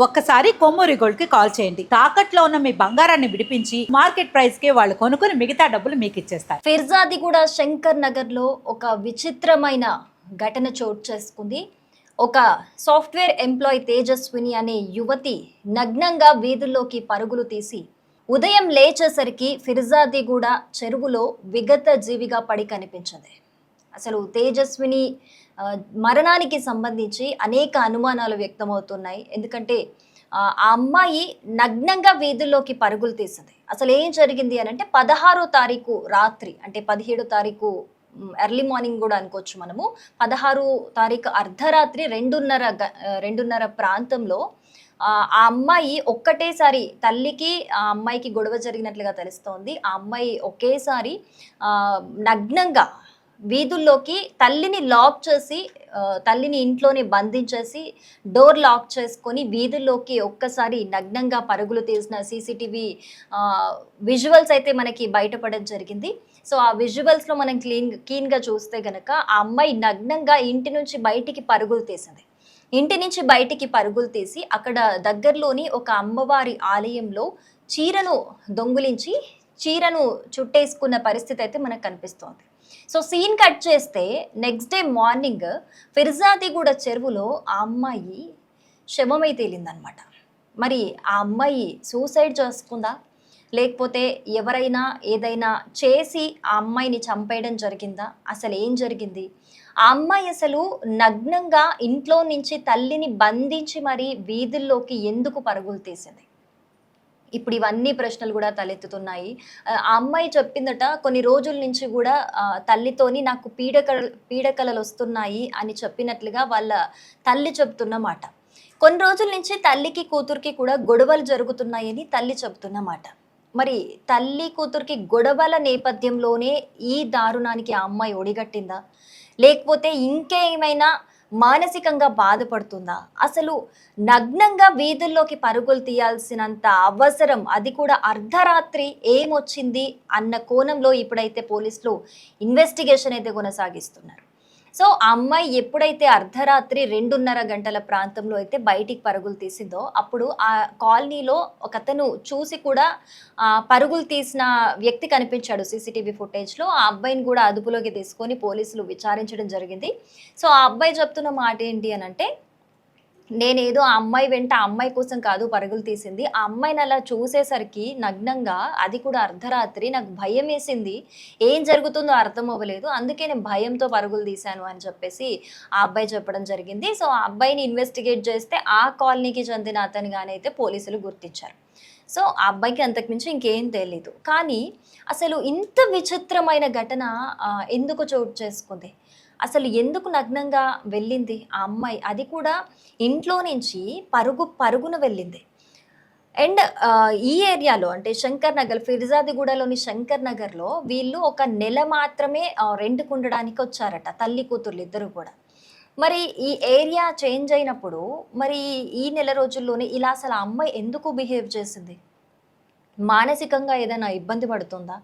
ఒక్కసారి కొమ్మూరి గోల్డ్ కి కాల్ చేయండి. తాకట్లో ఉన్న మీ బంగారాన్ని విడిపించి మార్కెట్ ప్రైస్ కి వాళ్ళు కొనుక్కుని మిగతా డబ్బులు మీకు ఇచ్చేస్తారు. ఫిర్జాదిగూడ శంకర్ నగర్ లో ఒక విచిత్రమైన ఘటన చోటు చేసుకుంది. ఒక సాఫ్ట్వేర్ ఎంప్లాయ్ తేజస్విని అనే యువతి నగ్నంగా వీధుల్లోకి పరుగులు తీసి ఉదయం లేచేసరికి ఫిర్జాదిగూడ చెరువులో విగత జీవిగా పడి కనిపించింది. అసలు తేజస్విని మరణానికి సంబంధించి అనేక అనుమానాలు వ్యక్తమవుతున్నాయి. ఎందుకంటే ఆ అమ్మాయి నగ్నంగా వీధుల్లోకి పరుగులు తీసింది. అసలు ఏం జరిగింది అని అంటే 16వ తారీఖు రాత్రి, అంటే 17వ తారీఖు ఎర్లీ మార్నింగ్ కూడా అనుకోవచ్చు మనము. 16వ తారీఖు అర్ధరాత్రి 2:30 ప్రాంతంలో ఆ అమ్మాయి ఒక్కటేసారి, తల్లికి ఆ అమ్మాయికి గొడవ జరిగినట్లుగా తెలుస్తోంది. ఆ అమ్మాయి ఒకేసారి నగ్నంగా వీధుల్లోకి తల్లిని లాక్ చేసి, తల్లిని ఇంట్లోనే బంధించేసి డోర్ లాక్ చేసుకొని వీధుల్లోకి ఒక్కసారి నగ్నంగా పరుగులు తీసిన సీసీటీవీ విజువల్స్ అయితే మనకి బయటపడడం జరిగింది. సో ఆ విజువల్స్లో మనం క్లీన్గా చూస్తే గనక ఆ అమ్మాయి నగ్నంగా ఇంటి నుంచి బయటికి పరుగులు తీసింది. ఇంటి నుంచి బయటికి పరుగులు తీసి అక్కడ దగ్గరలోని ఒక అమ్మవారి ఆలయంలో చీరను దొంగిలించి చీరను చుట్టేసుకున్న పరిస్థితి అయితే మనకు కనిపిస్తోంది. సో సీన్ కట్ చేస్తే నెక్స్ట్ డే మార్నింగ్ ఫిర్జాదిగూడ చెరువులో ఆ అమ్మాయి శవమై తేలిందనమాట. మరి ఆ అమ్మాయి సూసైడ్ చేసుకుందా, లేకపోతే ఎవరైనా ఏదైనా చేసి ఆ అమ్మాయిని చంపేయడం జరిగిందా, అసలు ఏం జరిగింది? ఆ అమ్మాయి అసలు నగ్నంగా ఇంట్లో నుంచి తల్లిని బంధించి మరి వీధుల్లోకి ఎందుకు పరుగులు తీసింది? ఇప్పుడు ఇవన్నీ ప్రశ్నలు కూడా తలెత్తుతున్నాయి. ఆ అమ్మాయి చెప్పిందట, కొన్ని రోజుల నుంచి కూడా తల్లితోని నాకు పీడకలలు వస్తున్నాయి అని చెప్పినట్లుగా వాళ్ళ తల్లి చెప్తున్న మాట. కొన్ని రోజుల నుంచి తల్లికి కూతురికి కూడా గొడవలు జరుగుతున్నాయని తల్లి చెప్తున్న మాట. మరి తల్లి కూతురికి గొడవల నేపథ్యంలోనే ఈ దారుణానికి ఆ అమ్మాయి ఒడిగట్టిందా, లేకపోతే ఇంకేమైనా మానసికంగా బాధపడుతుందా? అసలు నగ్నంగా వీధుల్లోకి పరుగులు తీయాల్సినంత అవసరం, అది కూడా అర్ధరాత్రి, ఏమొచ్చింది అన్న కోణంలో ఇప్పుడైతే పోలీసులు ఇన్వెస్టిగేషన్ అయితే కొనసాగిస్తున్నారు. సో ఆ అమ్మాయి ఎప్పుడైతే అర్ధరాత్రి 2:30 గంటల ప్రాంతంలో అయితే బయటికి పరుగులు తీసిందో, అప్పుడు ఆ కాలనీలో ఒకతను చూసి కూడా పరుగులు తీసిన వ్యక్తి కనిపించాడు సీసీటీవీ ఫుటేజ్లో. ఆ అబ్బాయిని కూడా అదుపులోకి తీసుకొని పోలీసులు విచారించడం జరిగింది. సో ఆ అబ్బాయి చెప్తున్న మాట ఏంటి అని అంటే, నేనేదో ఆ అమ్మాయి వెంట ఆ అమ్మాయి కోసం కాదు పరుగులు తీసింది, ఆ అమ్మాయిని అలా చూసేసరికి నగ్నంగా, అది కూడా అర్ధరాత్రి, నాకు భయం వేసింది, ఏం జరుగుతుందో అర్థం అవ్వలేదు, అందుకే నేను భయంతో పరుగులు తీశాను అని చెప్పేసి ఆ అబ్బాయి చెప్పడం జరిగింది. సో ఆ అబ్బాయిని ఇన్వెస్టిగేట్ చేస్తే ఆ కాలనీకి చెందిన అతనిగానే అయితే పోలీసులు గుర్తించారు. సో ఆ అబ్బాయికి అంతకుమించి ఇంకేం తెలీదు. కానీ అసలు ఇంత విచిత్రమైన ఘటన ఎందుకు చోటు చేసుకుంది? అసలు ఎందుకు నగ్నంగా వెళ్ళింది ఆ అమ్మాయి? అది కూడా ఇంట్లో నుంచి పరుగున వెళ్ళింది. అండ్ ఈ ఏరియాలో, అంటే శంకర్ నగర్, ఫిర్జాదిగూడలోని శంకర్ నగర్లో వీళ్ళు ఒక నెల మాత్రమే రెంట్కు ఉండడానికి వచ్చారట, తల్లి కూతుర్లు ఇద్దరు కూడా. మరి ఈ ఏరియా చేంజ్ అయినప్పుడు మరి ఈ నెల రోజుల్లోనే ఇలా అసలు ఆ అమ్మాయి ఎందుకు బిహేవ్ చేసింది? మానసికంగా ఏదైనా ఇబ్బంది పడుతుందా,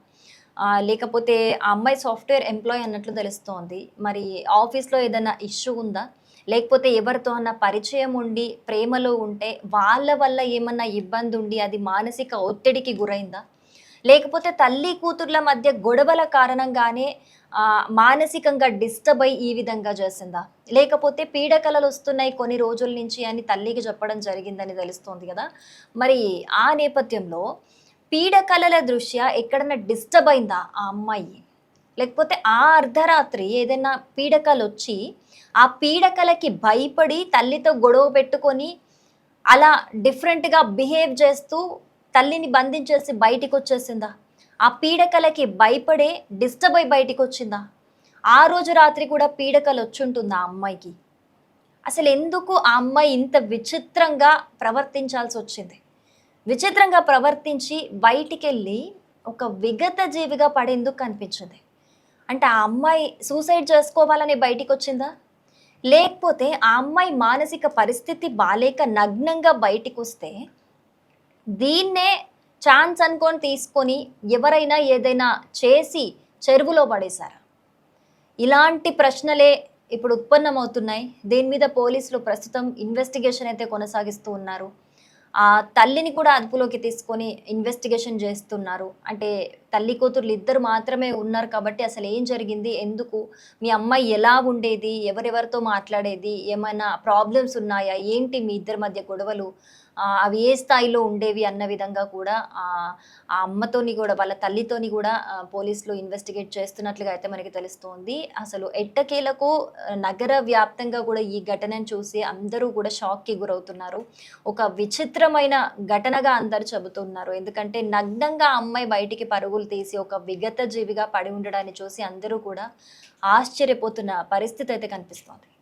లేకపోతే ఆ అమ్మాయి సాఫ్ట్వేర్ ఎంప్లాయ్ అన్నట్లు తెలుస్తోంది, మరి ఆఫీస్లో ఏదైనా ఇష్యూ ఉందా, లేకపోతే ఎవరితో అన్న పరిచయం ఉండి ప్రేమలో ఉంటే వాళ్ళ వల్ల ఏమన్నా ఇబ్బంది ఉండి అది మానసిక ఒత్తిడికి గురైందా, లేకపోతే తల్లి కూతుర్ల మధ్య గొడవల కారణంగానే మానసికంగా డిస్టర్బ్ అయ్యి ఈ విధంగా చేసిందా, లేకపోతే పీడకలలు వస్తున్నాయి కొన్ని రోజుల నుంచి అని తల్లికి చెప్పడం జరిగిందని తెలుస్తోంది కదా. మరి ఆ నేపథ్యంలో పీడకలల దృష్ట్యా ఎక్కడన్నా డిస్టర్బ్ అయిందా ఆ అమ్మాయి, లేకపోతే ఆ అర్ధరాత్రి ఏదైనా పీడకలు వచ్చి ఆ పీడకలకి భయపడి తల్లితో గొడవ పెట్టుకొని అలా డిఫరెంట్గా బిహేవ్ చేస్తూ తల్లిని బంధించేసి బయటికి వచ్చేసిందా? ఆ పీడకలకి భయపడే డిస్టర్బ్ అయి బయటికి వచ్చిందా? ఆ రోజు రాత్రి కూడా పీడకలు వచ్చుంటుందా ఆ అమ్మాయికి? అసలు ఎందుకు ఆ అమ్మాయి ఇంత విచిత్రంగా ప్రవర్తించాల్సి వచ్చింది? విచిత్రంగా ప్రవర్తించి బయటికి వెళ్ళి ఒక విగత జీవిగా పడేందుకు కనిపించింది? అంటే ఆ అమ్మాయి సూసైడ్ చేసుకోవాలని బయటికి వచ్చిందా, లేకపోతే ఆ అమ్మాయి మానసిక పరిస్థితి బాలేక నగ్నంగా బయటికి వస్తే దీన్నే ఛాన్స్ అనుకొని తీసుకొని ఎవరైనా ఏదైనా చేసి చెరువులో పడేశారా? ఇలాంటి ప్రశ్నలే ఇప్పుడు ఉత్పన్నమవుతున్నాయి. దీని మీద పోలీసులు ప్రస్తుతం ఇన్వెస్టిగేషన్ అయితే కొనసాగిస్తూ ఉన్నారు. ఆ తల్లిని కూడా అదుపులోకి తీసుకొని ఇన్వెస్టిగేషన్ చేస్తున్నారు. అంటే తల్లి కూతుర్లు ఇద్దరు మాత్రమే ఉన్నారు కాబట్టి అసలు ఏం జరిగింది? ఎందుకు? మీ అమ్మాయి ఎలా ఉండేది? ఎవరెవరితో మాట్లాడేది? ఏమైనా ప్రాబ్లమ్స్ ఉన్నాయా? ఏంటి మీ ఇద్దరి మధ్య గొడవలు? అవి ఏ స్థాయిలో ఉండేవి అన్న విధంగా కూడా ఆ అమ్మతోని కూడా వాళ్ళ తల్లితోని కూడా పోలీసులు ఇన్వెస్టిగేట్ చేస్తున్నట్లుగా అయితే మనకి తెలుస్తోంది. అసలు ఎట్టకేలకు నగర వ్యాప్తంగా కూడా ఈ ఘటనను చూసి అందరూ కూడా షాక్‌కి గురవుతున్నారు. ఒక విచిత్రమైన ఘటనగా అందరూ చెబుతున్నారు. ఎందుకంటే నగ్నంగా ఆ అమ్మాయి బయటికి పరుగులు తీసి ఒక విగత జీవిగా పడి ఉండడాన్ని చూసి అందరూ కూడా ఆశ్చర్యపోతున్న పరిస్థితి అయితే కనిపిస్తోంది.